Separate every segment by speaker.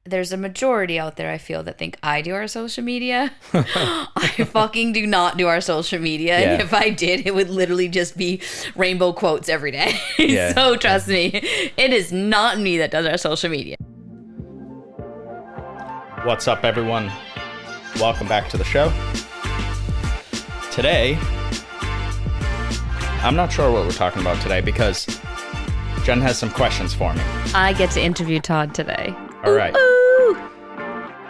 Speaker 1: there's a majority out there, I feel, that think I do our social media. I fucking do not do our social media.
Speaker 2: Yeah.
Speaker 1: And if I did, it would literally just be rainbow quotes every day.
Speaker 2: Yeah.
Speaker 1: So trust me, it is not me that does our social media.
Speaker 2: What's up, everyone? Welcome back to the show. Today, I'm not sure what we're talking about today because Jen has some questions for me.
Speaker 1: I get to interview Todd today.
Speaker 2: All right.
Speaker 1: Ooh.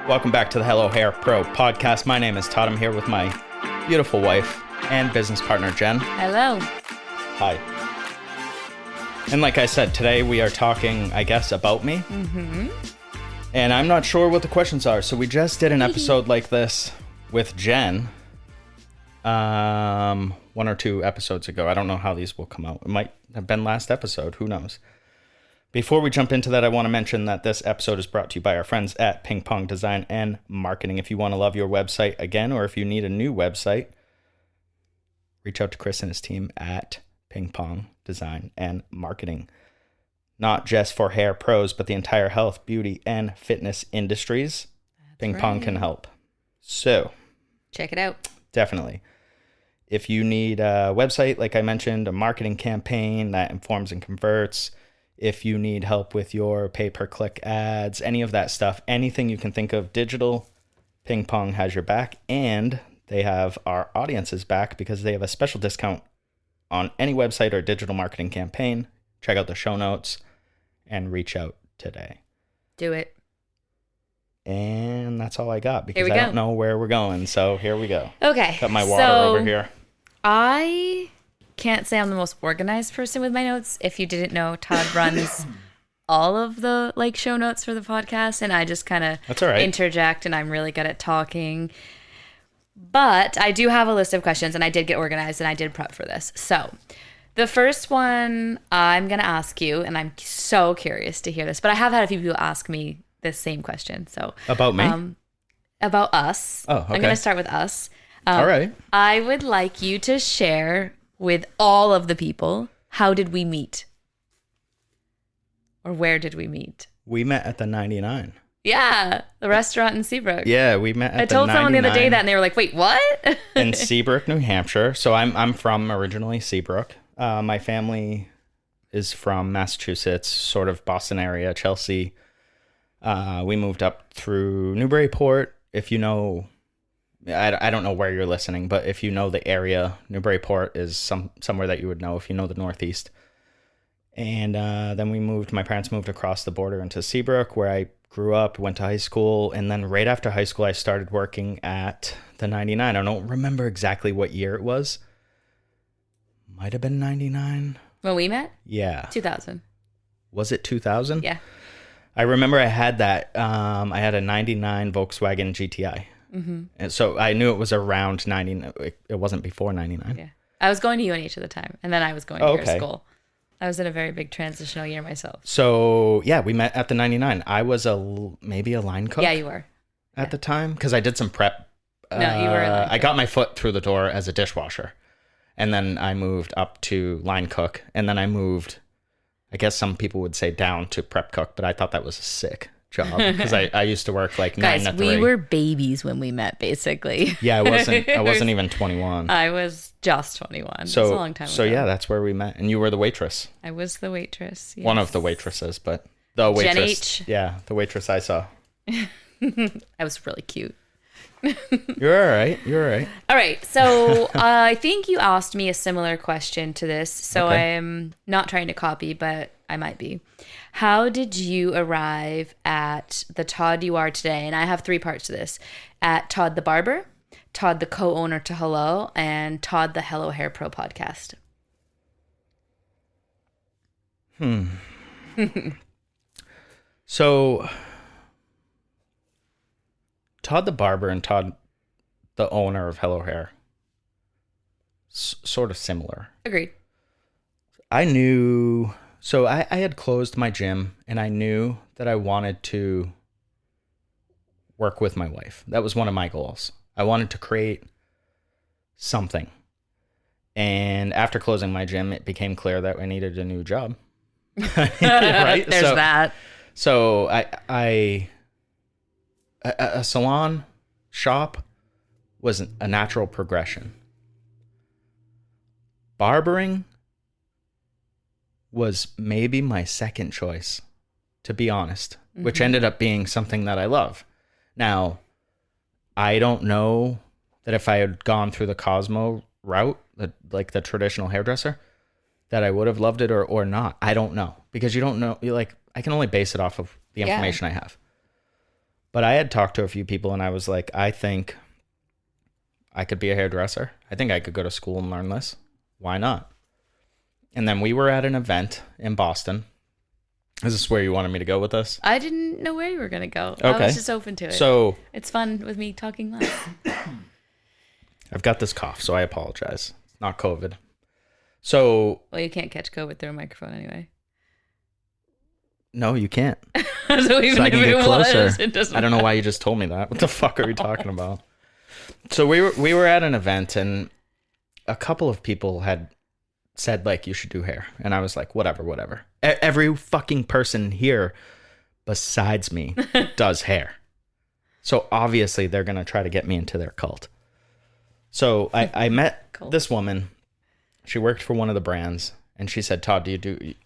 Speaker 2: Welcome back to the Hello Hair Pro podcast. My name is Todd. I'm here with my beautiful wife and business partner, Jen.
Speaker 1: Hello.
Speaker 2: Hi. And like I said, today we are talking, I guess, about me.
Speaker 1: Mm-hmm.
Speaker 2: And I'm not sure what the questions are. So we just did an episode like this with Jen. 1 or 2 episodes ago. I don't know how these will come out. It might have been last episode. Who knows? Before we jump into that, I want to mention that this episode is brought to you by our friends at Ping Pong Design and Marketing. If you want to love your website again, or if you need a new website, reach out to Chris and his team at Ping Pong Design and Marketing. Not just for hair pros, but the entire health, beauty, and fitness industries.
Speaker 1: That's
Speaker 2: Ping Pong can help. So,
Speaker 1: check it out.
Speaker 2: Definitely. If you need a website, like I mentioned, a marketing campaign that informs and converts, if you need help with your pay-per-click ads, any of that stuff, anything you can think of digital, Ping Pong has your back, and they have our audience's back because they have a special discount on any website or digital marketing campaign. Check out the show notes and reach out today.
Speaker 1: Do it.
Speaker 2: And that's all I got because
Speaker 1: I
Speaker 2: don't know where we're going. So here we go.
Speaker 1: Okay.
Speaker 2: Got my water over here.
Speaker 1: I can't say I'm the most organized person with my notes. If you didn't know, Todd runs all of the show notes for the podcast, and I just kind of interject, and I'm really good at talking. But I do have a list of questions, and I did get organized, and I did prep for this. So the first one I'm going to ask you, and I'm so curious to hear this, but I have had a few people ask me this same question. So
Speaker 2: about me?
Speaker 1: About us.
Speaker 2: Oh, okay.
Speaker 1: I'm going to start with us.
Speaker 2: All right.
Speaker 1: I would like you to share with all of the people, how did we meet? Or where did we meet?
Speaker 2: We met at the 99.
Speaker 1: Yeah, the restaurant in Seabrook.
Speaker 2: Yeah, we met at the 99.
Speaker 1: I told someone the other day that, and they were like, wait, what?
Speaker 2: In Seabrook, New Hampshire. So I'm from originally Seabrook. My family is from Massachusetts, sort of Boston area, Chelsea. We moved up through Newburyport. If you know, I don't know where you're listening, but if you know the area, Newburyport is somewhere that you would know if you know the Northeast. And then my parents moved across the border into Seabrook, where I grew up, went to high school. And then right after high school, I started working at the 99. I don't remember exactly what year it was. Might have been 99.
Speaker 1: When we met?
Speaker 2: Yeah.
Speaker 1: 2000.
Speaker 2: Was it 2000?
Speaker 1: Yeah.
Speaker 2: I remember I had that. I had a 99 Volkswagen GTI. Mm-hmm. And so I knew it was around 99. It wasn't before 99.
Speaker 1: Yeah. I was going to UNH at the time, and then I was going to your school. I was in a very big transitional year myself.
Speaker 2: So, yeah, we met at the 99. I was maybe a line cook.
Speaker 1: Yeah, you were.
Speaker 2: At the time, because I did some prep.
Speaker 1: No, you were a line cook.
Speaker 2: I got my foot through the door as a dishwasher. And then I moved up to line cook. And then I moved, I guess some people would say down to prep cook, but I thought that was a sick job because I used to work 9 to 3.
Speaker 1: Guys, we were babies when we met, basically.
Speaker 2: Yeah, I wasn't even 21.
Speaker 1: I was just 21. So, it was a long time ago.
Speaker 2: So yeah, that's where we met. And you were the waitress.
Speaker 1: I was the waitress. Yes.
Speaker 2: One of the waitresses, but the waitress.
Speaker 1: Jen H.
Speaker 2: Yeah, the waitress I saw.
Speaker 1: I was really cute.
Speaker 2: You're all right.
Speaker 1: All right. So I think you asked me a similar question to this. So
Speaker 2: okay.
Speaker 1: I'm not trying to copy, but I might be. How did you arrive at the Todd you are today? And I have 3 parts to this. At Todd the Barber, Todd the co-owner to Hello, and Todd the Hello Hair Pro podcast.
Speaker 2: So Todd the Barber and Todd the owner of Hello Hair, sort of similar.
Speaker 1: Agreed.
Speaker 2: I knew, so I had closed my gym and I knew that I wanted to work with my wife. That was one of my goals. I wanted to create something. And after closing my gym, it became clear that I needed a new job. Right?
Speaker 1: There's that.
Speaker 2: So I a salon shop was a natural progression. Barbering was maybe my second choice, to be honest, which ended up being something that I love. Now, I don't know that if I had gone through the Cosmo route, like the traditional hairdresser, that I would have loved it or not. I don't know, because you don't know. I can only base it off of the information I have. But I had talked to a few people and I was like, I think I could be a hairdresser. I think I could go to school and learn this. Why not? And then we were at an event in Boston. Is this where you wanted me to go with this?
Speaker 1: I didn't know where you were going to go.
Speaker 2: Okay.
Speaker 1: I was just open to it.
Speaker 2: So
Speaker 1: it's fun with me talking loud.
Speaker 2: I've got this cough, so I apologize. It's not COVID. So...
Speaker 1: Well, you can't catch COVID through a microphone anyway.
Speaker 2: No, you can't.
Speaker 1: So even
Speaker 2: I
Speaker 1: if
Speaker 2: can
Speaker 1: it
Speaker 2: get closer.
Speaker 1: was, it doesn't
Speaker 2: I don't know
Speaker 1: matter.
Speaker 2: why you just told me that. What the fuck are we talking about? So we were at an event and a couple of people had said, like, you should do hair. And I was like, whatever. Every fucking person here besides me does hair. So obviously they're going to try to get me into their cult. So I met this woman. She worked for one of the brands. And she said, Todd,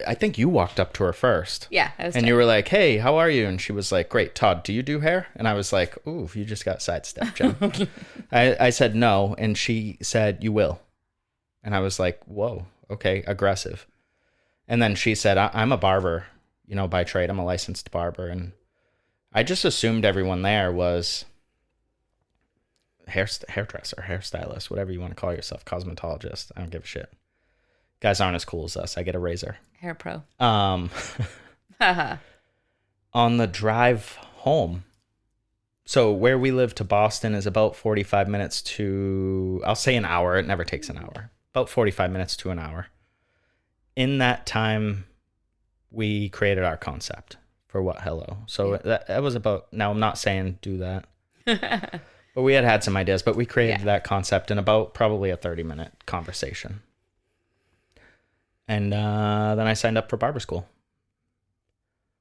Speaker 2: I think you walked up to her first.
Speaker 1: Yeah.
Speaker 2: And you were like, hey, how are you? And she was like, great. Todd, do you do hair? And I was like, ooh, you just got sidestepped, Jen. I said no. And she said, you will. And I was like, whoa, okay, aggressive. And then she said, I'm a barber, by trade. I'm a licensed barber. And I just assumed everyone there was hairdresser, hairstylist, whatever you want to call yourself, cosmetologist. I don't give a shit. Guys aren't as cool as us. I get a razor.
Speaker 1: Hair pro.
Speaker 2: On the drive home, so where we live to Boston is about 45 minutes to, I'll say an hour. It never takes an hour. About 45 minutes to an hour. In that time, we created our concept for What Hello. So that was about, now I'm not saying do that. But we had some ideas, but we created that concept in about probably a 30-minute conversation. And then I signed up for barber school.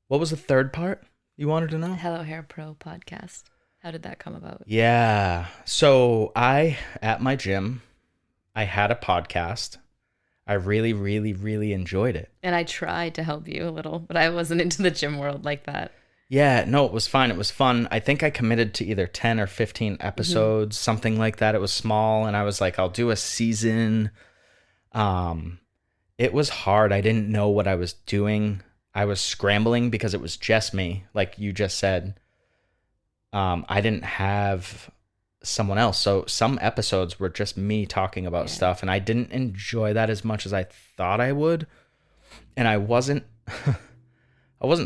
Speaker 2: What was the third part you wanted to know?
Speaker 1: Hello Hair Pro podcast. How did that come about?
Speaker 2: Yeah. So at my gym, I had a podcast. I really, really, really enjoyed it.
Speaker 1: And I tried to help you a little, but I wasn't into the gym world like that.
Speaker 2: Yeah, no, it was fine. It was fun. I think I committed to either 10 or 15 episodes, something like that. It was small, and I was like, I'll do a season. It was hard. I didn't know what I was doing. I was scrambling because it was just me, like you just said. I didn't have someone else. So some episodes were just me talking about stuff, and I didn't enjoy that as much as I thought I would. And I wasn't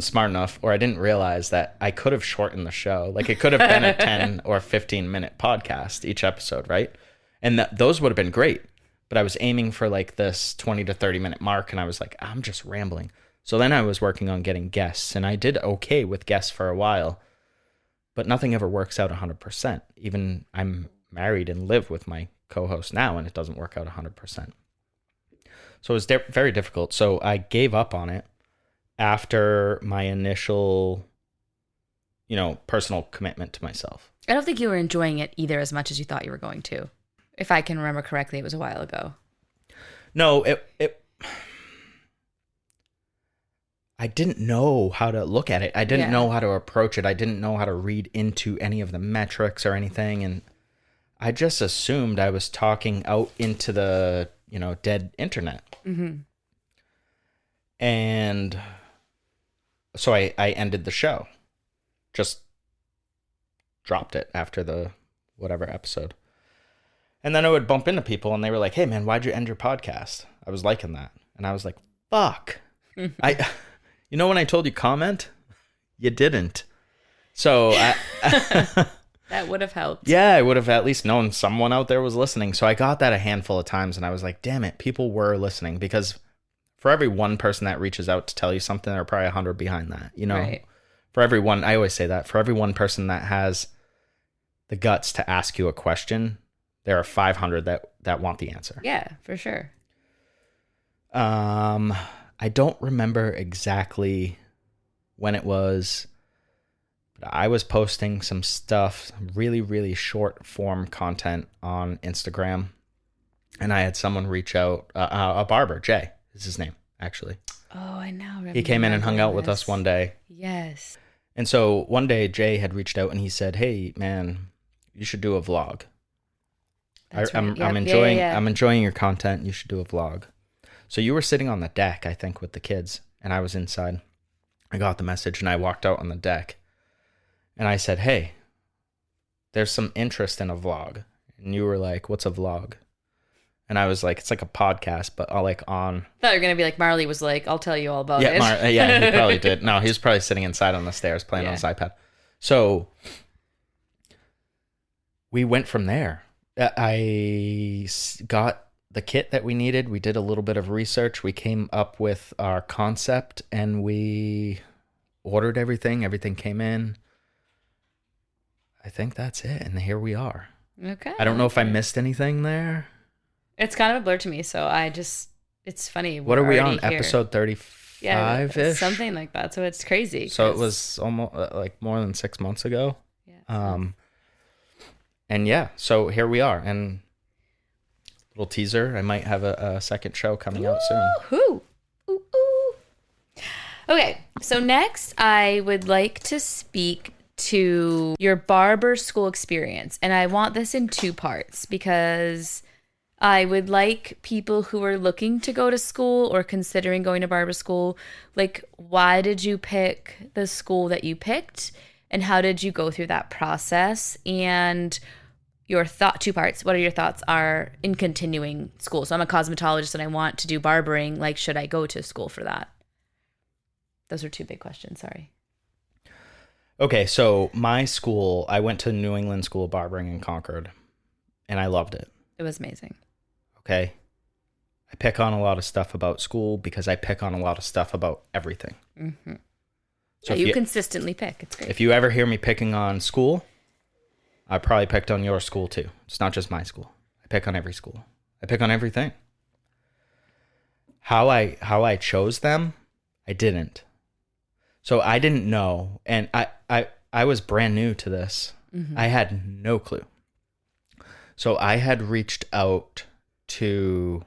Speaker 2: smart enough, or I didn't realize that I could have shortened the show. Like, it could have been a 10 or 15-minute podcast each episode, right? And those would have been great. But I was aiming for like this 20 to 30-minute mark, and I was like, I'm just rambling. So then I was working on getting guests, and I did okay with guests for a while, but nothing ever works out 100%. Even I'm married and live with my co-host now, and it doesn't work out 100%. So it was very difficult. So I gave up on it after my initial, personal commitment to myself.
Speaker 1: I don't think you were enjoying it either as much as you thought you were going to. If I can remember correctly, it was a while ago.
Speaker 2: No, I didn't know how to look at it. I didn't know how to approach it. I didn't know how to read into any of the metrics or anything. And I just assumed I was talking out into the, dead internet. Mm-hmm. And so I ended the show. Just dropped it after the whatever episode. And then I would bump into people and they were like, hey man, why'd you end your podcast? I was liking that. And I was like, fuck. When I told you comment, you didn't. So
Speaker 1: that would have helped.
Speaker 2: Yeah, I would have at least known someone out there was listening. So I got that a handful of times and I was like, damn it, people were listening. Because for every one person that reaches out to tell you something, there are probably 100 behind that, Right. For everyone, I always say that, for every one person that has the guts to ask you a question, there are 500 that want the answer.
Speaker 1: Yeah, for sure.
Speaker 2: I don't remember exactly when it was, But I was posting some stuff, really, really short form content on Instagram. And I had someone reach out, a barber, Jay is his name, actually.
Speaker 1: Oh, I know.
Speaker 2: He came in and hung out with us one day.
Speaker 1: Yes.
Speaker 2: And so one day Jay had reached out and he said, "Hey, man, you should do a vlog. I'm enjoying your content. You should do a vlog." So you were sitting on the deck, I think, with the kids, and I was inside. I got the message and I walked out on the deck and I said, "Hey, there's some interest in a vlog." And you were like, "What's a vlog?" And I was like, "It's like a podcast, but I'll like on."
Speaker 1: I thought you were going to be like Marley was like, "I'll tell you all about it."
Speaker 2: Yeah, he probably did. No, he was probably sitting inside on the stairs playing on his iPad. So we went from there. I got the kit that we needed. We did a little bit of research. We came up with our concept and we ordered everything. Everything came in. I think that's it. And here we are.
Speaker 1: Okay.
Speaker 2: I don't know if I missed anything there.
Speaker 1: It's kind of a blur to me. So it's funny.
Speaker 2: What are we on? Here. Episode 35-ish?
Speaker 1: Yeah, something like that. So it's crazy.
Speaker 2: So it was almost like more than 6 months ago.
Speaker 1: Yeah.
Speaker 2: And yeah, so here we are. And little teaser, I might have a second show coming out soon.
Speaker 1: Ooh. Okay, so next I would like to speak to your barber school experience. And I want this in 2 parts because I would like people who are looking to go to school or considering going to barber school, like, why did you pick the school that you picked? And how did you go through that process? And your 2 parts. What are your thoughts are in continuing school? So I'm a cosmetologist and I want to do barbering. Like, should I go to school for that? Those are 2 big questions. Sorry.
Speaker 2: Okay, so my school, I went to New England School of Barbering in Concord, and I loved it.
Speaker 1: It was amazing.
Speaker 2: Okay. I pick on a lot of stuff about school because I pick on a lot of stuff about everything.
Speaker 1: Mm-hmm.
Speaker 2: So
Speaker 1: you consistently pick. It's great.
Speaker 2: If you ever hear me picking on school, I probably picked on your school too. It's not just my school. I pick on every school. I pick on everything. How I chose them, I didn't. So I didn't know, and I was brand new to this. Mm-hmm. I had no clue. So I had reached out to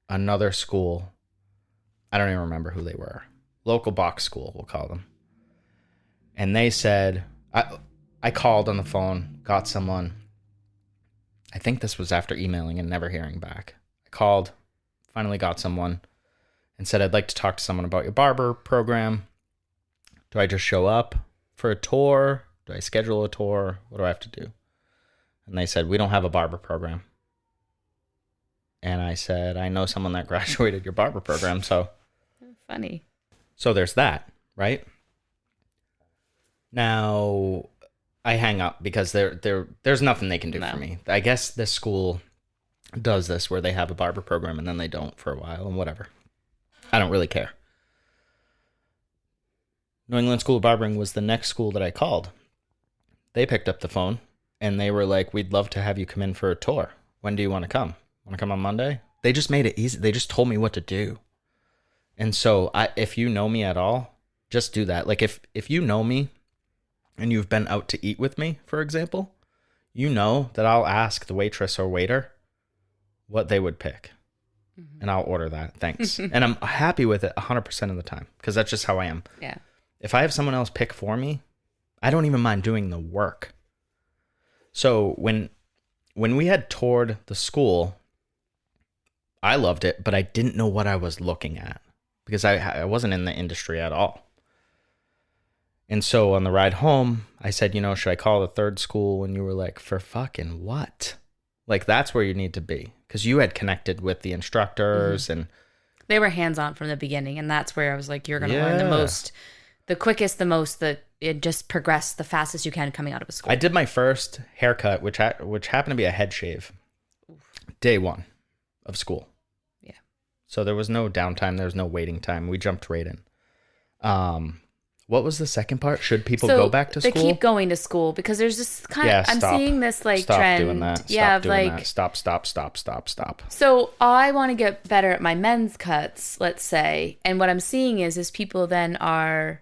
Speaker 2: another school. I don't even remember who they were. Local box school, we'll call them. And they said, I called on the phone, got someone. I think this was after emailing and never hearing back. I called, finally got someone, and said, "I'd like to talk to someone about your barber program. Do I just show up for a tour? Do I schedule a tour? What do I have to do?" And they said, "We don't have a barber program." And I said, "I know someone that graduated your barber program, so."
Speaker 1: Funny.
Speaker 2: So there's that, right? Now, I hang up because there's nothing they can do for me. I guess this school does this where they have a barber program and then they don't for a while and whatever. I don't really care. New England School of Barbering was the next school that I called. They picked up the phone and they were like, "We'd love to have you come in for a tour. When do you want to come? Want to come on Monday?" They just made it easy. They just told me what to do. And so if you know me at all, just do that. Like if you know me and you've been out to eat with me, for example, you know that I'll ask the waitress or waiter what they would pick. Mm-hmm. And I'll order that. Thanks. And I'm happy with it 100% of the time because that's just how I am.
Speaker 1: Yeah.
Speaker 2: If I have someone else pick for me, I don't even mind doing the work. So when we had toured the school, I loved it, but I didn't know what I was looking at because I wasn't in the industry at all. And so on the ride home, I said, should I call the third school? And you were like, "For fucking what?" Like, that's where you need to be because you had connected with the instructors. Mm-hmm. And
Speaker 1: they were hands-on from the beginning. And that's where I was like, you're going to learn the most, the quickest, the most, it just progress the fastest you can coming out of a school.
Speaker 2: I did my first haircut, which happened to be a head shave, day 1 of school.
Speaker 1: Yeah.
Speaker 2: So there was no downtime. There was no waiting time. We jumped right in. What was the second part? Should people go back to school?
Speaker 1: They keep going to school because there's this kind of, I'm seeing this like
Speaker 2: stop
Speaker 1: trend.
Speaker 2: Doing that.
Speaker 1: Yeah,
Speaker 2: stop doing that. Stop.
Speaker 1: So I want to get better at my men's cuts, let's say. And what I'm seeing is people then are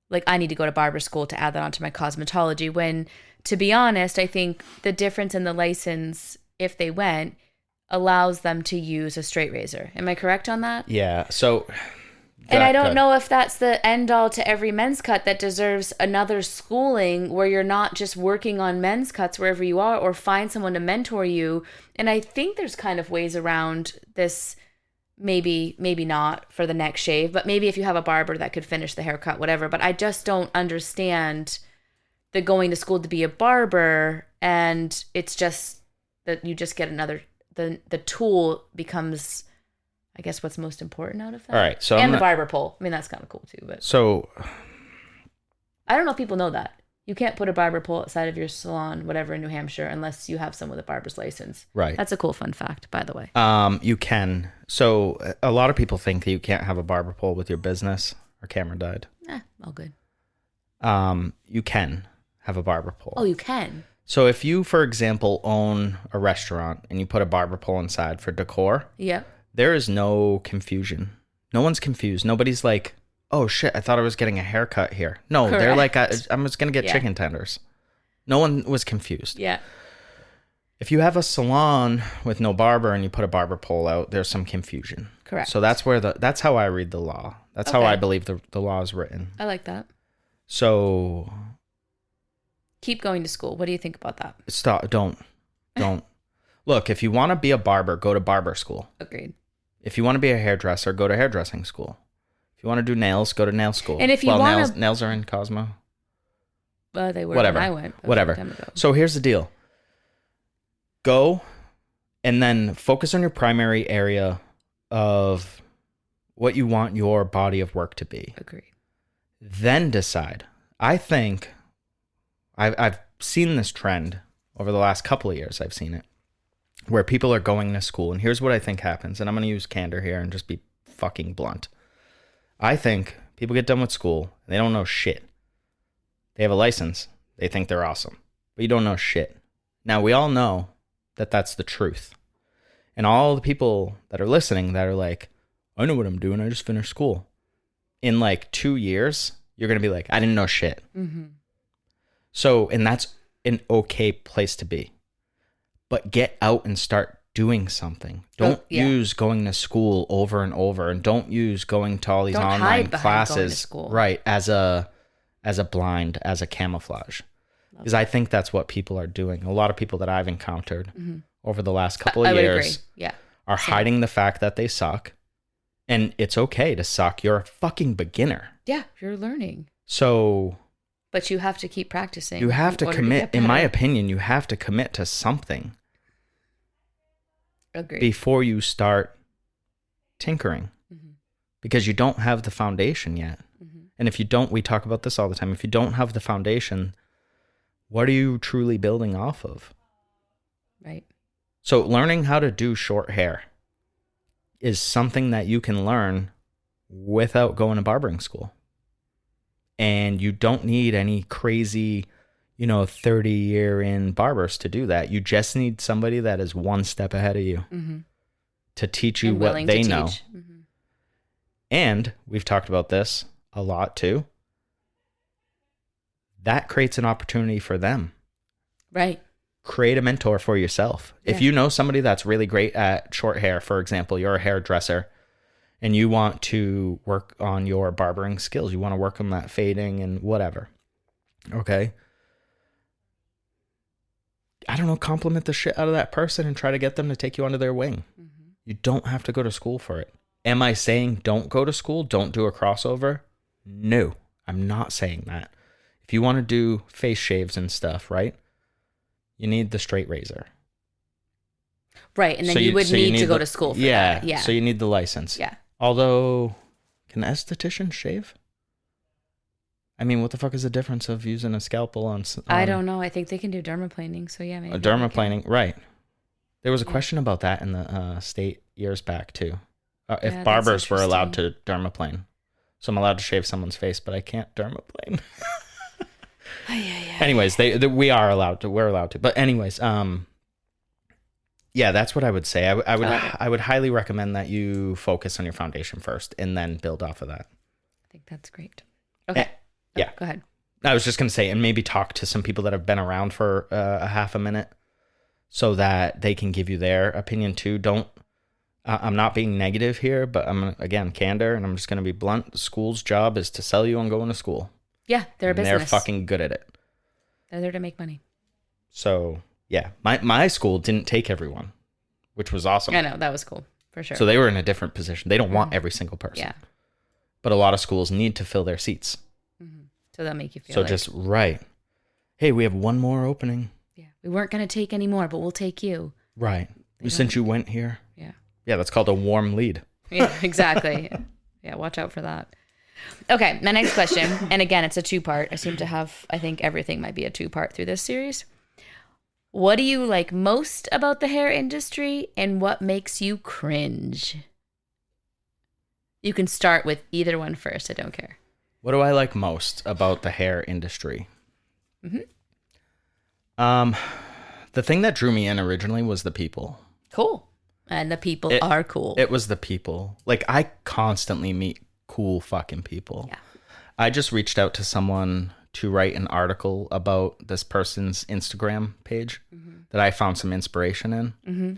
Speaker 1: like, I need to go to barber school to add that onto my cosmetology. When, to be honest, I think the difference in the license, if they went, allows them to use a straight razor. Am I correct on that?
Speaker 2: Yeah. So,
Speaker 1: and I don't know if that's the end all to every men's cut that deserves another schooling where you're not just working on men's cuts wherever you are, or find someone to mentor you. And I think there's kind of ways around this. Maybe not for the next shave, but maybe if you have a barber that could finish the haircut, whatever. But I just don't understand the going to school to be a barber, and it's just that you just get another, the tool becomes, I guess, what's most important out of that.
Speaker 2: All right. So
Speaker 1: and the barber pole. I mean, that's kind of cool too, but.
Speaker 2: So.
Speaker 1: I don't know if people know that. You can't put a barber pole outside of your salon, whatever, in New Hampshire, unless you have someone with a barber's license.
Speaker 2: Right.
Speaker 1: That's a cool fun fact, by the way.
Speaker 2: You can. So a lot of people think that you can't have a barber pole with your business. Our camera died.
Speaker 1: All good.
Speaker 2: You can have a barber pole.
Speaker 1: Oh, you can?
Speaker 2: So if you, for example, own a restaurant and you put a barber pole inside for decor, there is no confusion. No one's confused. Nobody's like, oh shit, I thought I was getting a haircut here. No, Correct. They're like, I'm just going to get chicken tenders. No one was confused.
Speaker 1: Yeah.
Speaker 2: If you have a salon with no barber and you put a barber pole out, there's some confusion.
Speaker 1: Correct.
Speaker 2: So that's how I read the law. That's how I believe the law is written.
Speaker 1: I like that.
Speaker 2: So.
Speaker 1: Keep going to school. What do you think about that?
Speaker 2: Stop. Don't. Look, if you want to be a barber, go to barber school.
Speaker 1: Agreed.
Speaker 2: If you want to be a hairdresser, go to hairdressing school. If you want to do nails, go to nail school.
Speaker 1: And if you want
Speaker 2: nails are in Cosmo.
Speaker 1: Well, they were
Speaker 2: Whatever.
Speaker 1: when I went.
Speaker 2: Whatever. So here's the deal. Go and then focus on your primary area of what you want your body of work to be.
Speaker 1: Agreed.
Speaker 2: Then decide. I think I've seen this trend over the last couple of years. I've seen it where people are going to school. And here's what I think happens. And I'm going to use candor here and just be fucking blunt. I think people get done with school and they don't know shit. They have a license. They think they're awesome. But you don't know shit. Now, we all know that that's the truth. And all the people that are listening that are like, I know what I'm doing. I just finished school. In like 2 years, you're going to be like, I didn't know shit.
Speaker 1: Mm-hmm.
Speaker 2: So, and that's an okay place to be. But get out and start doing something. Don't use going to school over and over, and don't use going to all these online classes, right, as a blind, as a camouflage. Because I think that's what people are doing. A lot of people that I've encountered over the last couple of years are hiding the fact that they suck. And it's okay to suck. You're a fucking beginner.
Speaker 1: Yeah, you're learning.
Speaker 2: So...
Speaker 1: But you have to keep practicing.
Speaker 2: You have to commit. In my opinion, you have to commit to something.
Speaker 1: Agreed.
Speaker 2: Before you start tinkering. Mm-hmm. Because you don't have the foundation yet. Mm-hmm. And if you don't, we talk about this all the time. If you don't have the foundation, what are you truly building off of?
Speaker 1: Right.
Speaker 2: So learning how to do short hair is something that you can learn without going to barbering school. And you don't need any crazy, 30-year in barbers to do that. You just need somebody that is one step ahead of you to teach you what they know. Mm-hmm. And we've talked about this a lot too. That creates an opportunity for them.
Speaker 1: Right.
Speaker 2: Create a mentor for yourself. Yeah. If you know somebody that's really great at short hair, for example, you're a hairdresser, and you want to work on your barbering skills. You want to work on that fading and whatever. Okay. I don't know, compliment the shit out of that person and try to get them to take you under their wing. Mm-hmm. You don't have to go to school for it. Am I saying don't go to school? Don't do a crossover? No, I'm not saying that. If you want to do face shaves and stuff, right? You need the straight razor.
Speaker 1: Right, and then you would need to go to school for that. Yeah.
Speaker 2: So you need the license.
Speaker 1: Yeah.
Speaker 2: Although, can estheticians shave? I mean, what the fuck is the difference of using a scalpel on
Speaker 1: I don't know. I think they can do dermaplaning, so yeah, maybe.
Speaker 2: A dermaplaning, right. There was a question about that in the state years back, too. If barbers were allowed to dermaplane. So I'm allowed to shave someone's face, but I can't dermaplane. Anyways, we are allowed to. We're allowed to. But anyways, yeah, that's what I would say. I would highly recommend that you focus on your foundation first and then build off of that.
Speaker 1: I think that's great. Okay.
Speaker 2: Yeah.
Speaker 1: Go ahead.
Speaker 2: I was just going to say, and maybe talk to some people that have been around for a half a minute so that they can give you their opinion too. I'm not being negative here, but I'm, again, candor, and I'm just going to be blunt. The school's job is to sell you on going to school.
Speaker 1: Yeah, they're a business.
Speaker 2: They're fucking good at it.
Speaker 1: They're there to make money.
Speaker 2: So, yeah, my school didn't take everyone, which was awesome.
Speaker 1: I know, that was cool, for sure.
Speaker 2: So they were in a different position. They don't want every single person.
Speaker 1: Yeah.
Speaker 2: But a lot of schools need to fill their seats.
Speaker 1: So that'll make you feel
Speaker 2: right. Hey, we have one more opening.
Speaker 1: Yeah. We weren't going to take any more, but we'll take you.
Speaker 2: Right. Since you went here.
Speaker 1: Yeah.
Speaker 2: Yeah, that's called a warm lead.
Speaker 1: Yeah, exactly. Yeah, watch out for that. Okay, my next question, and again, it's a two-part. I think everything might be a two-part through this series. What do you like most about the hair industry, and what makes you cringe? You can start with either one first. I don't care.
Speaker 2: What do I like most about the hair industry?
Speaker 1: Mm-hmm.
Speaker 2: The thing that drew me in originally was the people.
Speaker 1: Cool. And the people are cool.
Speaker 2: It was the people. Like, I constantly meet cool fucking people.
Speaker 1: Yeah.
Speaker 2: I just reached out to someone to write an article about this person's Instagram page that I found some inspiration in. Mm-hmm.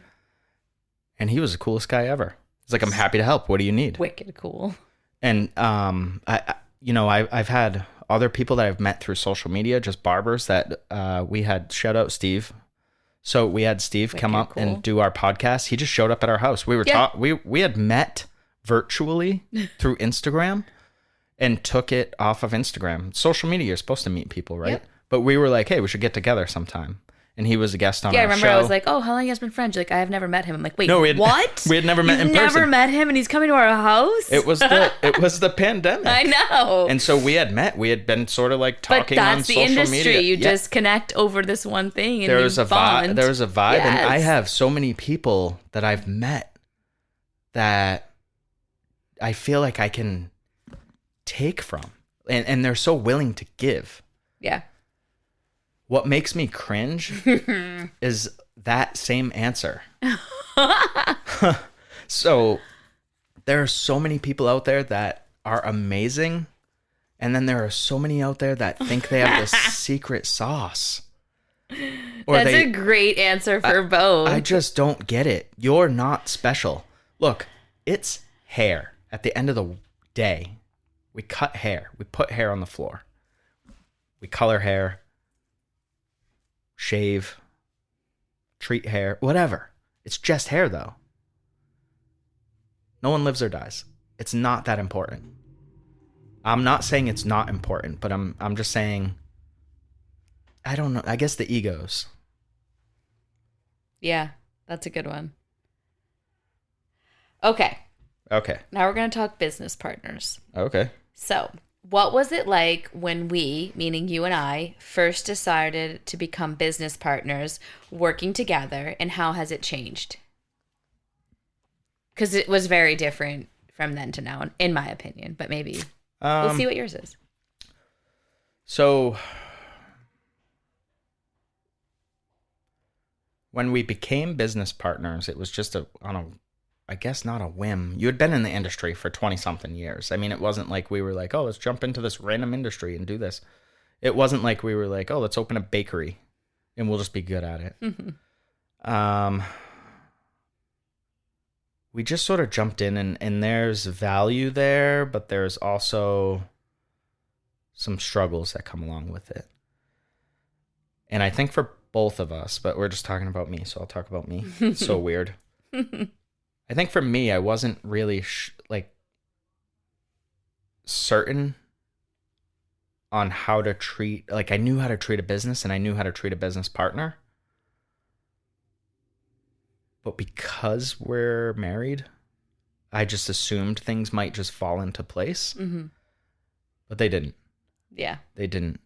Speaker 2: And he was the coolest guy ever. He's like, I'm happy to help. What do you need?
Speaker 1: Wicked cool.
Speaker 2: And I've had other people that I've met through social media, just barbers that we had. Shout out Steve. So we had Steve come up and do our podcast. He just showed up at our house. We were we had met virtually through Instagram and took it off of Instagram. Social media, you're supposed to meet people, right? Yep. But we were like, hey, we should get together sometime. And he was a guest on our show. Yeah, I remember
Speaker 1: I was like, oh, how long have you guys been friends? You're like, I have never met him. I'm like, wait,
Speaker 2: no,
Speaker 1: what?
Speaker 2: We had never met in person.
Speaker 1: You've never met him and he's coming to our house?
Speaker 2: It was the pandemic.
Speaker 1: I know.
Speaker 2: And so we had met. We had been sort of like talking on social media. But that's the industry.
Speaker 1: You just connect over this one thing and
Speaker 2: there was
Speaker 1: you bond.
Speaker 2: There was a vibe. Yes. And I have so many people that I've met that I feel like I can take from. And they're so willing to give.
Speaker 1: Yeah.
Speaker 2: What makes me cringe is that same answer. So there are so many people out there that are amazing. And then there are so many out there that think they have this secret sauce.
Speaker 1: That's a great answer for both.
Speaker 2: I just don't get it. You're not special. Look, it's hair. At the end of the day, we cut hair. We put hair on the floor. We color hair. Shave, treat hair, whatever. It's just hair, though. No one lives or dies. It's not that important. I'm not saying it's not important, but I'm just saying, I don't know. I guess the egos.
Speaker 1: Yeah, that's a good one. Okay. Now we're going to talk business partners.
Speaker 2: Okay.
Speaker 1: So, what was it like when we, meaning you and I, first decided to become business partners, working together, and how has it changed? Because it was very different from then to now, in my opinion, but maybe we'll see what yours is.
Speaker 2: So, when we became business partners, it was just I guess not a whim. You had been in the industry for 20-something years. I mean, it wasn't like we were like, oh, let's jump into this random industry and do this. It wasn't like we were like, oh, let's open a bakery and we'll just be good at it. Mm-hmm. We just sort of jumped in and there's value there, but there's also some struggles that come along with it. And I think for both of us, but we're just talking about me, so I'll talk about me. It's so weird. I think for me, I wasn't really certain on how to treat, like I knew how to treat a business and I knew how to treat a business partner. But because we're married, I just assumed things might just fall into place. Mm-hmm. But they didn't.
Speaker 1: Yeah.
Speaker 2: They didn't.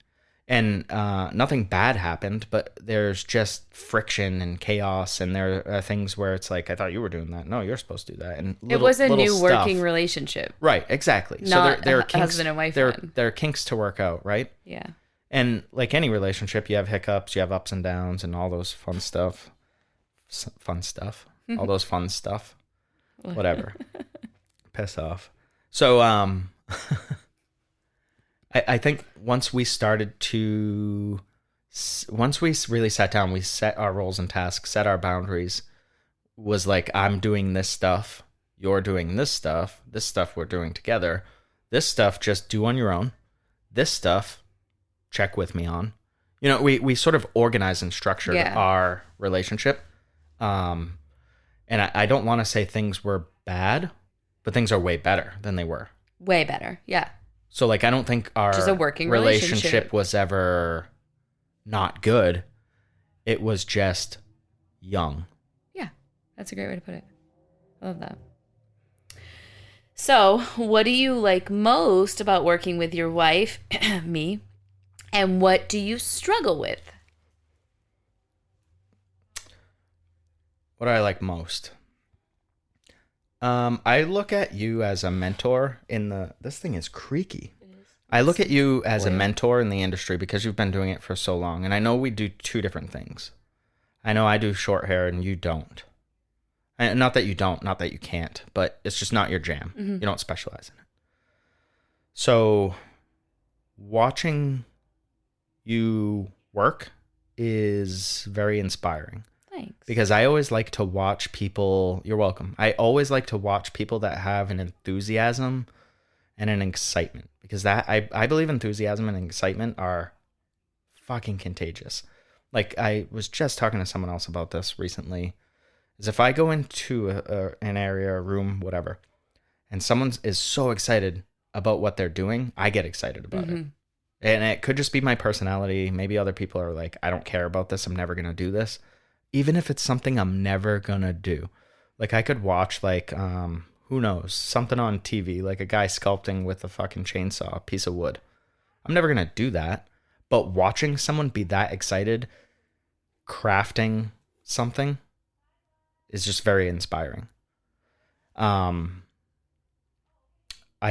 Speaker 2: And nothing bad happened, but there's just friction and chaos. And there are things where it's like, I thought you were doing that. No, you're supposed to do that. And
Speaker 1: it was a new working relationship.
Speaker 2: Right, exactly.
Speaker 1: Not
Speaker 2: so there are kinks,
Speaker 1: husband and wife.
Speaker 2: There are kinks to work out, right?
Speaker 1: Yeah.
Speaker 2: And like any relationship, you have hiccups, you have ups and downs and all those fun stuff. All those fun stuff. Whatever. Piss off. So, I think once we really sat down, we set our roles and tasks, set our boundaries, was like, I'm doing this stuff, you're doing this stuff we're doing together, this stuff just do on your own, this stuff check with me on. You know, we sort of organized and structured our relationship. And I don't want to say things were bad, but things are way better than they were.
Speaker 1: Way better, yeah.
Speaker 2: So, like, I don't think our
Speaker 1: just a working
Speaker 2: relationship was ever not good. It was just young.
Speaker 1: Yeah, that's a great way to put it. I love that. So, what do you like most about working with your wife, me, and what do you struggle with?
Speaker 2: What do I like most? I look at you as a mentor this thing is creaky. It is. I look at you as a mentor in the industry because you've been doing it for so long. And I know we do two different things. I know I do short hair and you don't. And not that you don't, not that you can't, but it's just not your jam. Mm-hmm. You don't specialize in it. So watching you work is very inspiring.
Speaker 1: Thanks.
Speaker 2: Because I always like to watch people. You're welcome. I always like to watch people that have an enthusiasm and an excitement, because that I believe enthusiasm and excitement are fucking contagious. Like, I was just talking to someone else about this recently. Is if I go into an area, a room, whatever, and someone is so excited about what they're doing, I get excited about it. And it could just be my personality. Maybe other people are like, I don't care about this. I'm never gonna do this. Even if it's something I'm never gonna do. Like, I could watch, like, who knows, something on TV, like a guy sculpting with a fucking chainsaw, a piece of wood. I'm never gonna do that. But watching someone be that excited, crafting something, is just very inspiring. I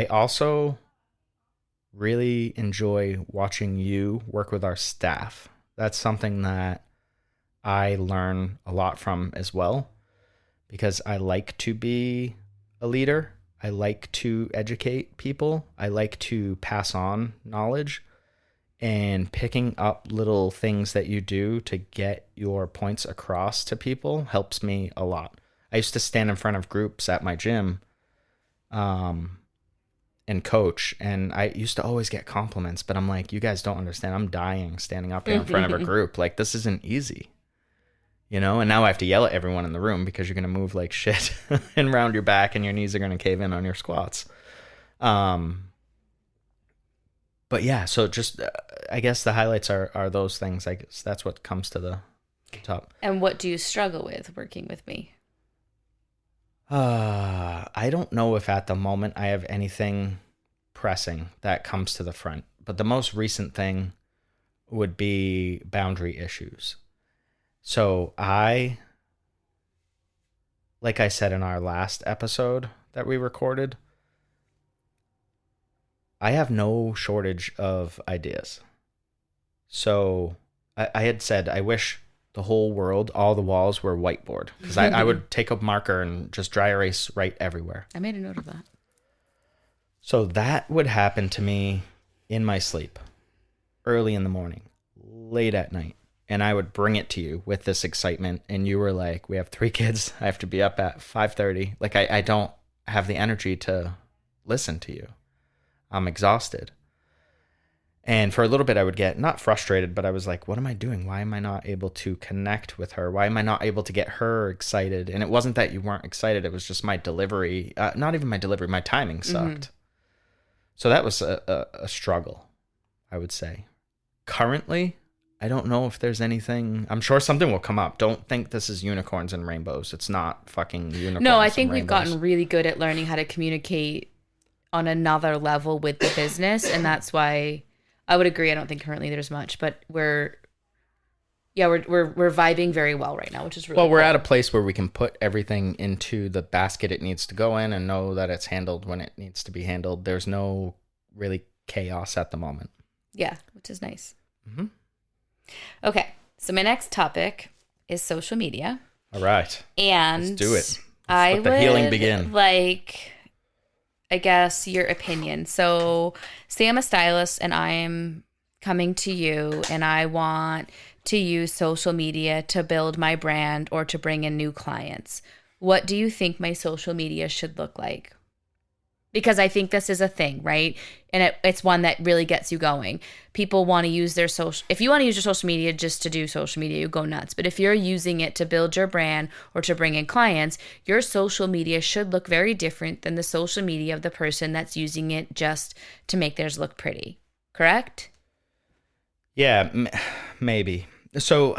Speaker 2: also really enjoy watching you work with our staff. That's something that I learn a lot from as well, because I like to be a leader. I like to educate people. I like to pass on knowledge, and picking up little things that you do to get your points across to people helps me a lot. I used to stand in front of groups at my gym and coach, and I used to always get compliments, but I'm like, you guys don't understand. I'm dying standing up here in front of a group. Like, this isn't easy. You know, and now I have to yell at everyone in the room because you're going to move like shit and round your back and your knees are going to cave in on your squats. But yeah, so just, I guess the highlights are those things. I guess that's what comes to the top.
Speaker 1: And what do you struggle with working with me?
Speaker 2: I don't know if at the moment I have anything pressing that comes to the front, but the most recent thing would be boundary issues. So like I said in our last episode that we recorded, I have no shortage of ideas. So I had said, I wish the whole world, all the walls were whiteboard, because I would take a marker and just dry erase right everywhere.
Speaker 1: I made a note of that.
Speaker 2: So that would happen to me in my sleep, early in the morning, late at night. And I would bring it to you with this excitement. And you were like, we have 3 kids. I have to be up at 5:30. Like, I don't have the energy to listen to you. I'm exhausted. And for a little bit, I would get not frustrated, but I was like, what am I doing? Why am I not able to connect with her? Why am I not able to get her excited? And it wasn't that you weren't excited. It was just my delivery. Not even my delivery. My timing sucked. Mm-hmm. So that was a struggle, I would say. Currently, I don't know if there's anything. I'm sure something will come up. Don't think this is unicorns and rainbows. It's not fucking unicorns.
Speaker 1: No, I think we've gotten really good at learning how to communicate on another level with the business, and that's why I would agree. I don't think currently there's much, but we're vibing very well right now, which is really
Speaker 2: we're at a place where we can put everything into the basket it needs to go in and know that it's handled when it needs to be handled. There's no really chaos at the moment.
Speaker 1: Yeah, which is nice. Mm-hmm. Okay, so my next topic is social media.
Speaker 2: All right.
Speaker 1: And
Speaker 2: let's do it. Let the healing begin.
Speaker 1: I guess, your opinion. So say I'm a stylist and I'm coming to you and I want to use social media to build my brand or to bring in new clients. What do you think my social media should look like? Because I think this is a thing, right? And it's one that really gets you going. People want to use their social... If you want to use your social media just to do social media, you go nuts. But if you're using it to build your brand or to bring in clients, your social media should look very different than the social media of the person that's using it just to make theirs look pretty. Correct?
Speaker 2: Yeah, maybe. So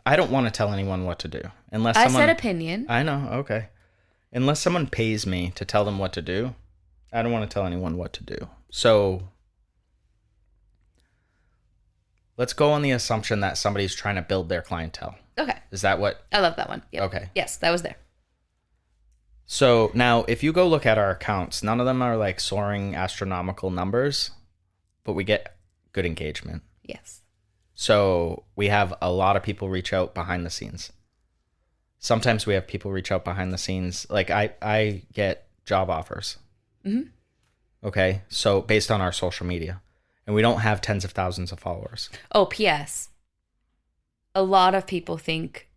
Speaker 2: I don't want to tell anyone what to do. Unless
Speaker 1: I said opinion.
Speaker 2: I know, okay. Unless someone pays me to tell them what to do, I don't want to tell anyone what to do. So let's go on the assumption that somebody's trying to build their clientele.
Speaker 1: Okay.
Speaker 2: Is that what?
Speaker 1: I love that one. Yep.
Speaker 2: Okay.
Speaker 1: Yes, that was there.
Speaker 2: So now if you go look at our accounts, none of them are like soaring astronomical numbers, but we get good engagement.
Speaker 1: Yes.
Speaker 2: So we have a lot of people reach out behind the scenes. Sometimes we have people reach out behind the scenes. Like I get job offers. Mm-hmm. Okay, so based on our social media, and we don't have tens of thousands of followers.
Speaker 1: Oh, P.S. A lot of people think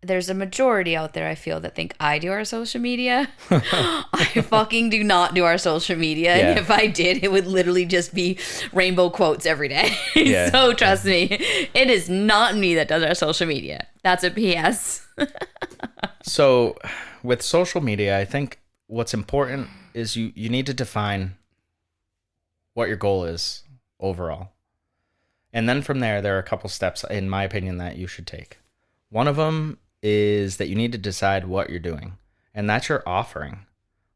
Speaker 1: there's a majority out there, I feel, that think I do our social media. I fucking do not do our social media. Yeah. And if I did, it would literally just be rainbow quotes every day. Yeah. So trust me, it is not me that does our social media. That's a P.S.
Speaker 2: So with social media, I think what's important is you need to define what your goal is overall. And then from there are a couple steps, in my opinion, that you should take. One of them is that you need to decide what you're doing. And that's your offering.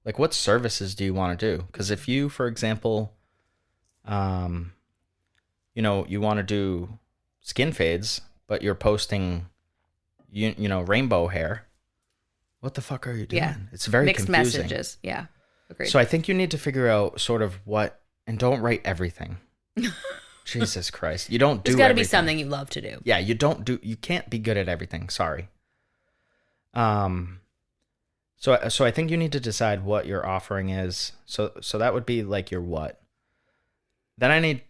Speaker 2: Like, what services do you want to do? Because if you, for example, you want to do skin fades, but you're posting, you know, rainbow hair, what the fuck are you doing? Yeah. It's very
Speaker 1: mixed
Speaker 2: confusing.
Speaker 1: Messages. Yeah. Agreed.
Speaker 2: So I think you need to figure out sort of what, and don't write everything. Jesus Christ. You don't do everything. There's got to be
Speaker 1: something you love to do.
Speaker 2: Yeah, you can't be good at everything. Sorry. So I think you need to decide what your offering is. So that would be like your what. Then I need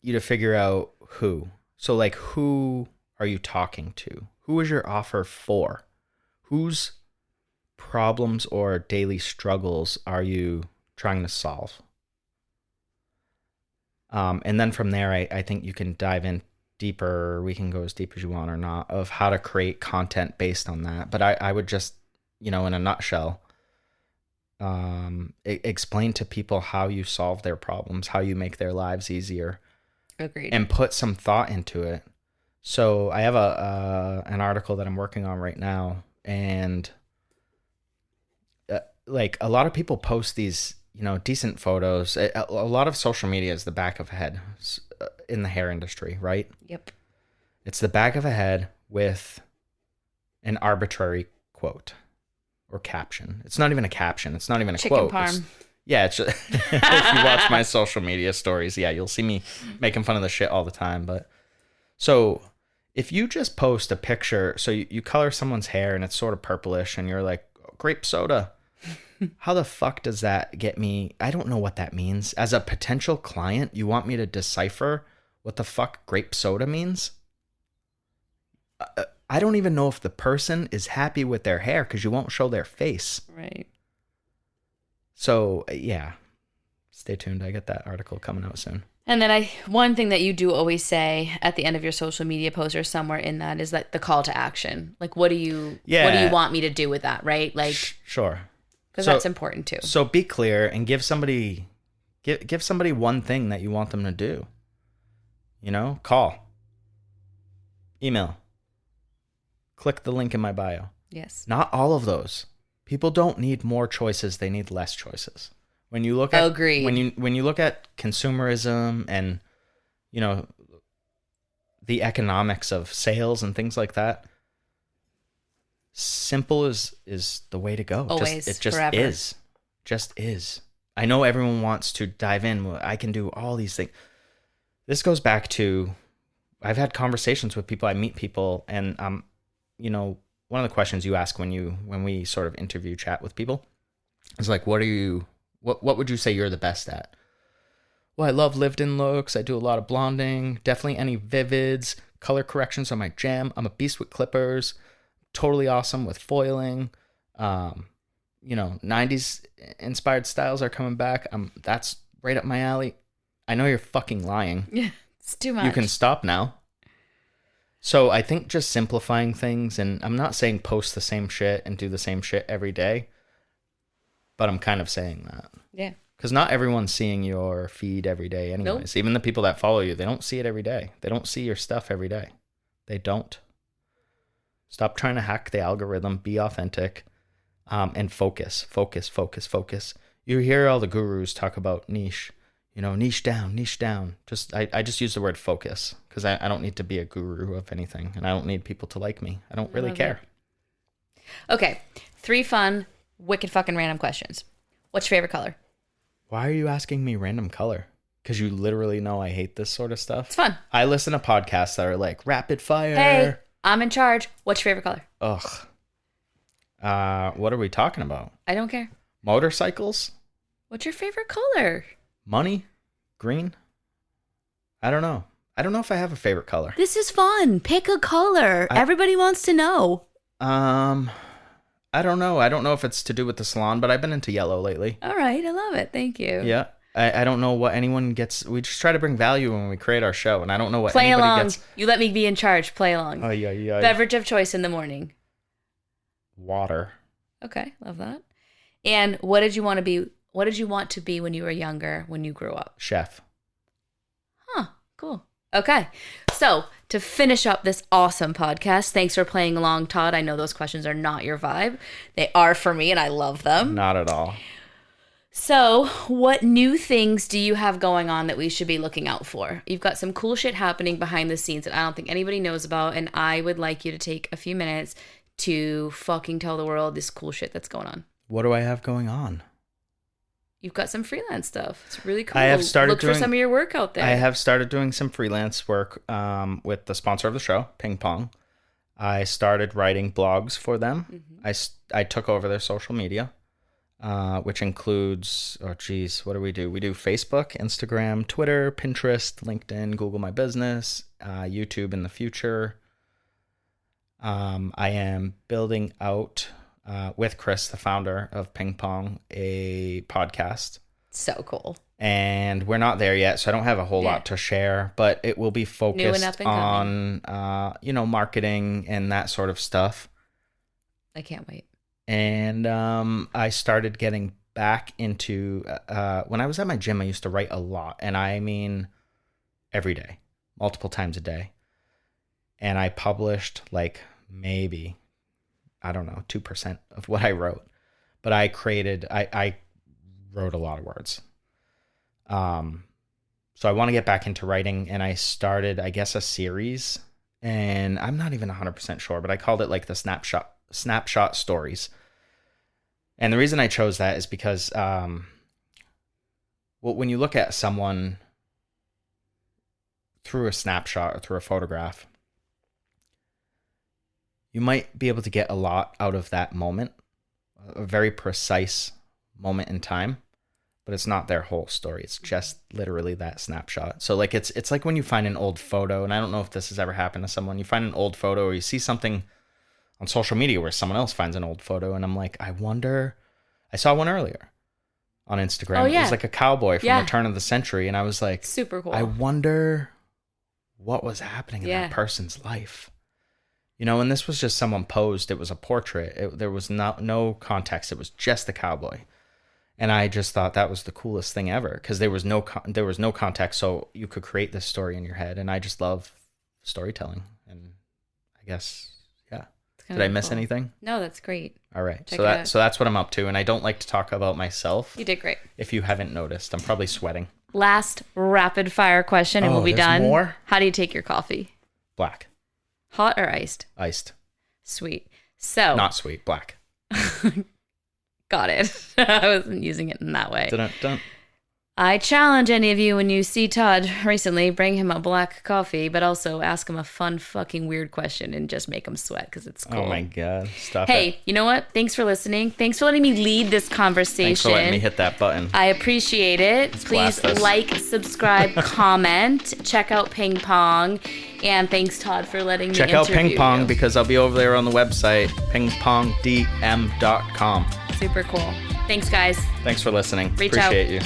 Speaker 2: you to figure out who. So like, who are you talking to? Who is your offer for? Whose problems or daily struggles are you trying to solve? And then from there, I think you can dive in deeper. We can go as deep as you want or not, of how to create content based on that. But I would just, in a nutshell, explain to people how you solve their problems, how you make their lives easier.
Speaker 1: Agreed.
Speaker 2: And put some thought into it. So I have an article that I'm working on right now, and like a lot of people post these, decent photos. A lot of social media is the back of a head in the hair industry, right?
Speaker 1: Yep. It's
Speaker 2: the back of a head with an arbitrary quote or caption. It's not even a caption. It's not even a
Speaker 1: chicken
Speaker 2: quote.
Speaker 1: Parm.
Speaker 2: It's just, if you watch my social media stories, yeah, you'll see me making fun of the shit all the time. But so if you just post a picture, so you color someone's hair and it's sort of purplish and you're like, grape soda. How the fuck does that get me? I don't know what that means. As a potential client, you want me to decipher what the fuck grape soda means? I don't even know if the person is happy with their hair because you won't show their face.
Speaker 1: Right.
Speaker 2: So, yeah. Stay tuned. I get that article coming out soon.
Speaker 1: And then one thing that you do always say at the end of your social media post or somewhere in that is like the call to action. Like, what do you want me to do with that, right? Like,
Speaker 2: sure.
Speaker 1: Because that's important too.
Speaker 2: So be clear and give somebody one thing that you want them to do. Call, email, click the link in my bio.
Speaker 1: Yes.
Speaker 2: Not all of those. People don't need more choices; they need less choices. When you look at
Speaker 1: Agreed.
Speaker 2: when you look at consumerism and the economics of sales and things like that, simple is the way to go.
Speaker 1: Always,
Speaker 2: it just
Speaker 1: forever.
Speaker 2: is. Just is. I know everyone wants to dive in. Well, I can do all these things. This goes back to, I've had conversations with people. I meet people, and one of the questions you ask when we sort of interview chat with people is like, what are you What would you say you're the best at? Well, I love lived-in looks. I do a lot of blonding. Definitely any vivids. Color corrections are my jam. I'm a beast with clippers. Totally awesome with foiling. 90s inspired styles are coming back. That's right up my alley. I know you're fucking lying.
Speaker 1: Yeah, it's too much.
Speaker 2: You can stop now. So I think just simplifying things, and I'm not saying post the same shit and do the same shit every day, but I'm kind of saying that.
Speaker 1: Yeah.
Speaker 2: Because not everyone's seeing your feed every day anyways. Nope. Even the people that follow you, they don't see it every day. They don't see your stuff every day. They don't. Stop trying to hack the algorithm. Be authentic. And focus. You hear all the gurus talk about niche. Niche down. I just use the word focus because I don't need to be a guru of anything, and I don't need people to like me. I don't really care.
Speaker 1: Okay. 3 fun, wicked fucking random questions. What's your favorite color?
Speaker 2: Why are you asking me random color? Because you literally know I hate this sort of stuff.
Speaker 1: It's fun.
Speaker 2: I listen to podcasts that are like rapid fire.
Speaker 1: Hey, I'm in charge. What's your favorite color?
Speaker 2: Ugh. What are we talking about?
Speaker 1: I don't care.
Speaker 2: Motorcycles?
Speaker 1: What's your favorite color?
Speaker 2: Money? Green? I don't know. I don't know if I have a favorite color.
Speaker 1: This is fun. Pick a color. Everybody wants to know.
Speaker 2: I don't know. I don't know if it's to do with the salon, but I've been into yellow lately.
Speaker 1: All right. I love it. Thank you.
Speaker 2: Yeah. I don't know what anyone gets. We just try to bring value when we create our show, and I don't know what
Speaker 1: anybody
Speaker 2: along.
Speaker 1: Gets. You let me be in charge. Play along.
Speaker 2: Oh, yeah.
Speaker 1: Beverage of choice in the morning.
Speaker 2: Water.
Speaker 1: Okay. Love that. And what did you want to be? What did you want to be when you were younger, when you grew up?
Speaker 2: Chef.
Speaker 1: Huh. Cool. Okay. So to finish up this awesome podcast, thanks for playing along, Todd. I know those questions are not your vibe. They are for me, and I love them.
Speaker 2: Not at all.
Speaker 1: So what new things do you have going on that we should be looking out for? You've got some cool shit happening behind the scenes that I don't think anybody knows about, and I would like you to take a few minutes to fucking tell the world this cool shit that's going on.
Speaker 2: What do I have going on?
Speaker 1: You've got some freelance stuff. It's really cool.
Speaker 2: I have started
Speaker 1: Look for some of your work out there.
Speaker 2: I have started doing some freelance work with the sponsor of the show, Ping Pong. I started writing blogs for them. Mm-hmm. I took over their social media, which includes, what do? We do Facebook, Instagram, Twitter, Pinterest, LinkedIn, Google My Business, YouTube in the future. I am building out... with Chris, the founder of Ping Pong, a podcast.
Speaker 1: So cool.
Speaker 2: And we're not there yet, so I don't have a whole lot to share, but it will be focused on, marketing and that sort of stuff.
Speaker 1: I can't wait.
Speaker 2: And I started getting back into, when I was at my gym, I used to write a lot. And I mean, every day, multiple times a day. And I published maybe... I don't know, 2% of what I wrote, but I wrote a lot of words. So I want to get back into writing, and I started, I guess, a series, and I'm not even 100% sure, but I called it the snapshot stories. And the reason I chose that is because, when you look at someone through a snapshot or through a photograph, you might be able to get a lot out of that moment, a very precise moment in time, but it's not their whole story. It's just literally that snapshot. So it's like when you find an old photo, and I don't know if this has ever happened to someone. You find an old photo, or you see something on social media where someone else finds an old photo, and I'm like, I saw one earlier on Instagram. Oh, yeah. It was like a cowboy from the turn of the century, and I was like,
Speaker 1: super cool.
Speaker 2: I wonder what was happening in that person's life. And this was just someone posed. It was a portrait. There was no context. It was just the cowboy. And I just thought that was the coolest thing ever because there was no context, so you could create this story in your head. And I just love storytelling. And I guess, yeah. Did I miss anything?
Speaker 1: No, that's great.
Speaker 2: All right. So that's what I'm up to. And I don't like to talk about myself.
Speaker 1: You did great.
Speaker 2: If you haven't noticed, I'm probably sweating.
Speaker 1: Last rapid fire question, and we'll be done.
Speaker 2: More?
Speaker 1: How do you take your coffee?
Speaker 2: Black.
Speaker 1: Hot or iced?
Speaker 2: Iced.
Speaker 1: Sweet. So.
Speaker 2: Not sweet. Black.
Speaker 1: Got it. I wasn't using it in that way.
Speaker 2: Dun.
Speaker 1: I challenge any of you when you see Todd recently, bring him a black coffee, but also ask him a fun fucking weird question and just make him sweat because it's cool.
Speaker 2: Oh my God. Stop it.
Speaker 1: Hey, you know what? Thanks for listening. Thanks for letting me lead this conversation.
Speaker 2: Thanks for letting me hit that button.
Speaker 1: I appreciate it. Please like, subscribe, comment, check out Ping Pong. And thanks, Todd, for letting me interview you.
Speaker 2: Check out Ping Pong because I'll be over there on the website, pingpongdm.com.
Speaker 1: Super cool. Thanks, guys.
Speaker 2: Thanks for listening.
Speaker 1: Reach
Speaker 2: Appreciate you.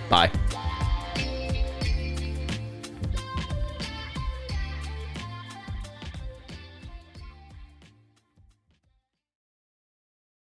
Speaker 2: Bye.